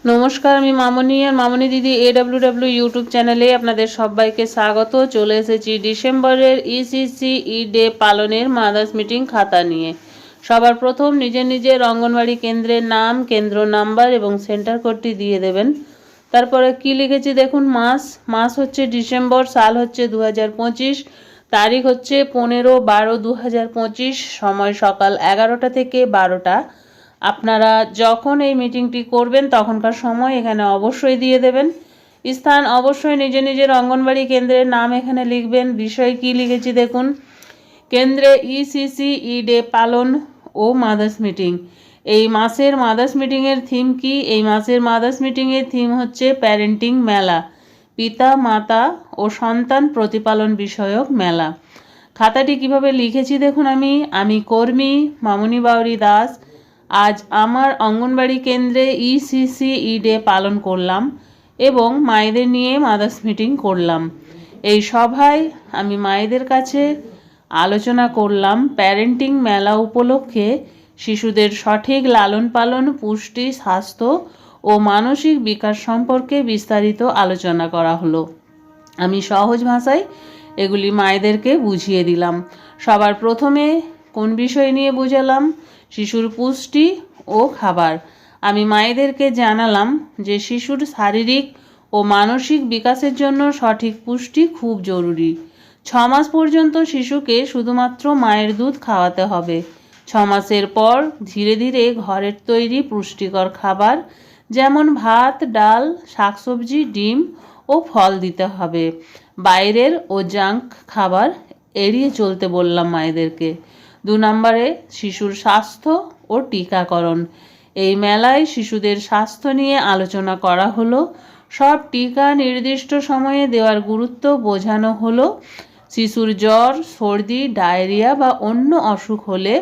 নমস্কার, আমি মামনি আর মামনি দিদি AWW ইউটিউব চ্যানেলে আপনাদের সবাইকে স্বাগত। চলে এসেছি ডিসেম্বরের ECC ডে পালনের মাদার্স মিটিং খাতা নিয়ে। সবার প্রথম নিজের নিজের অঙ্গনওয়াড়ি কেন্দ্রের নাম, কেন্দ্র নাম্বার এবং সেন্টার কোডটি দিয়ে দেবেন। তারপরে কি লিখেছি দেখুন, মাস হচ্ছে ডিসেম্বর, সাল হচ্ছে 2025, তারিখ হচ্ছে 15/12/2025, সময় সকাল 11টা থেকে 12টা। আপনারা যখন এই মিটিংটি করবেন তখনকার সময় এখানে অবশ্যই দিয়ে দেবেন। স্থান অবশ্যই নিজের নিজের অঙ্গনবাড়ি কেন্দ্রের নাম এখানে লিখবেন। বিষয় কি লিখেছি দেখুন, কেন্দ্রে ECC ডে পালন ও মাদার্স মিটিং। এই মাসের মাদার্স মিটিংয়ের থিম কি? এই মাসের মাদার্স মিটিংয়ের থিম হচ্ছে প্যারেন্টিং মেলা, পিতা মাতা ও সন্তান প্রতিপালন বিষয়ক মেলা। খাতাটি কিভাবে লিখেছি দেখুন, আমি কর্মী মামনি বাউরি দাস আজ আমার অঙ্গনবাড়ি কেন্দ্রে ECC ডে পালন করলাম এবং মায়েদের নিয়ে মাদার্স মিটিং করলাম। এই সভায় আমি মায়েদের কাছে আলোচনা করলাম প্যারেন্টিং মেলা উপলক্ষে শিশুদের সঠিক লালন পালন, পুষ্টি, স্বাস্থ্য ও মানসিক বিকাশ সম্পর্কে বিস্তারিত আলোচনা করা হলো। আমি সহজ ভাষায় এগুলি মায়েদেরকে বুঝিয়ে দিলাম। সবার প্রথমে কোন বিষয় নিয়ে বুঝালাম? শিশুর পুষ্টি ও খাবার। আমি মায়েদেরকে জানালাম যে শিশুর শারীরিক ও মানসিক বিকাশের জন্য সঠিক পুষ্টি খুব জরুরি। 6 মাস পর্যন্ত শিশুকে শুধুমাত্র মায়ের দুধ খাওয়াতে হবে। 6 মাসের পর ধীরে ধীরে ঘরের তৈরি পুষ্টিকর খাবার যেমন ভাত, ডাল, শাকসবজি, ডিম ও ফল দিতে হবে। বাইরের ও জাঙ্ক খাবার এড়িয়ে চলতে বললাম মায়েদেরকে। 2 নম্বরে শিশুর স্বাস্থ্য ও টিকাকরণ। এই মেলায় শিশুদের স্বাস্থ্য নিয়ে আলোচনা করা হলো। সব টিকা নির্দিষ্ট সময়ে দেওয়ার গুরুত্ব বোঝানো হলো। শিশুর জ্বর, সর্দি, ডায়রিয়া বা অন্য অসুখ হলে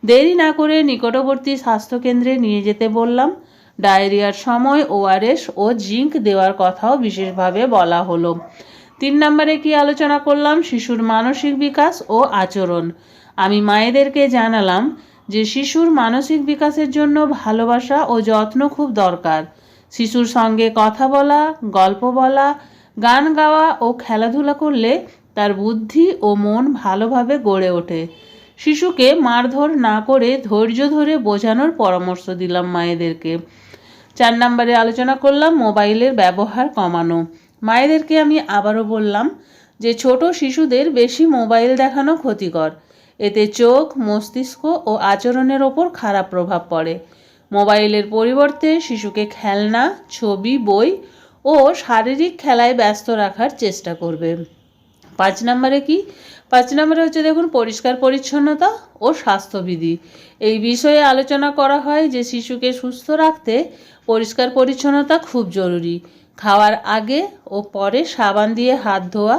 দেরি না করে নিকটবর্তী স্বাস্থ্যকেন্দ্রে নিয়ে যেতে বললাম। ডায়রিয়ার সময় ORS ও জিঙ্ক দেওয়ার কথাও বিশেষভাবে বলা হলো। 3 নম্বরে কি আলোচনা করলাম? শিশুর মানসিক বিকাশ ও আচরণ। আমি মায়েদেরকে জানালাম যে শিশুর মানসিক বিকাশের জন্য ভালোবাসা ও যত্ন খুব দরকার। শিশুর সঙ্গে কথা বলা, গল্প বলা, গান গাওয়া ও খেলাধুলা করলে তার বুদ্ধি ও মন ভালোভাবে গড়ে ওঠে। শিশুকে মারধর না করে ধৈর্য ধরে বোঝানোর পরামর্শ দিলাম মায়েদেরকে। 4 নম্বরে আলোচনা করলাম মোবাইলের ব্যবহার কমানো। মায়েদেরকে আমি আবারও বললাম যে ছোট শিশুদের বেশি মোবাইল দেখানো ক্ষতিকর। এতে চোখ, মস্তিষ্ক ও আচরণের ওপর খারাপ প্রভাব পড়ে। মোবাইলের পরিবর্তে শিশুকে খেলনা, ছবি, বই ও শারীরিক খেলায় ব্যস্ত রাখার চেষ্টা করবে। 5 নম্বরে কি? 5 নম্বরে হচ্ছে দেখুন পরিষ্কার পরিচ্ছন্নতা ও স্বাস্থ্যবিধি। এই বিষয়ে আলোচনা করা হয় যে শিশুকে সুস্থ রাখতে পরিষ্কার পরিচ্ছন্নতা খুব জরুরি। খাওয়ার আগে ও পরে সাবান দিয়ে হাত ধোয়া,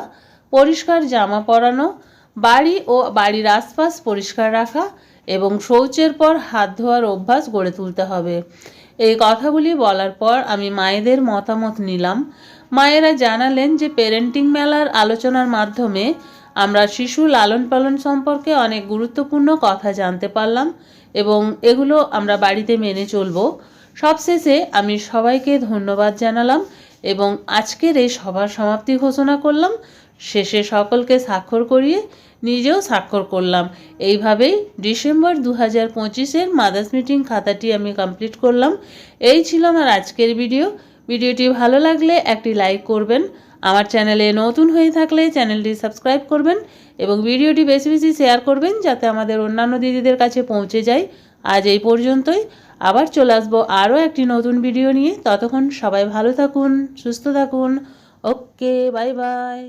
পরিষ্কার জামা পরানো, বাড়ি ও বাড়ির আশপাশ পরিষ্কার রাখা এবং শৌচের পর হাত ধোয়ার অভ্যাস গড়ে তুলতে হবে। এই কথাগুলি বলার পর আমি মায়েদের মতামত নিলাম। মায়েরা জানালেন যে প্যারেন্টিং মেলার আলোচনার মাধ্যমে আমরা শিশু লালন পালন সম্পর্কে অনেক গুরুত্বপূর্ণ কথা জানতে পারলাম এবং এগুলো আমরা বাড়িতে মেনে চলব। সবশেষে আমি সবাইকে ধন্যবাদ জানালাম এবং আজকের এই সভার সমাপ্তি ঘোষণা করলাম। শেষে সকলকে স্বাক্ষর করিয়ে নিজেও স্বাক্ষর করলাম। এইভাবেই ডিসেম্বর 2025-এর মাদার্স মিটিং খাতাটি আমি কমপ্লিট করলাম। এই ছিল আমার আজকের ভিডিওটি ভালো লাগলে একটি লাইক করবেন। আমার চ্যানেলে নতুন হয়ে থাকলে চ্যানেলটি সাবস্ক্রাইব করবেন এবং ভিডিওটি বেশি বেশি শেয়ার করবেন যাতে আমাদের অন্যান্য দিদিদের কাছে পৌঁছে যায়। আজ এই পর্যন্তই। আবার চলে আসবো আরও একটি নতুন ভিডিও নিয়ে। ততক্ষণ সবাই ভালো থাকুন, সুস্থ থাকুন। ওকে, বাই বাই।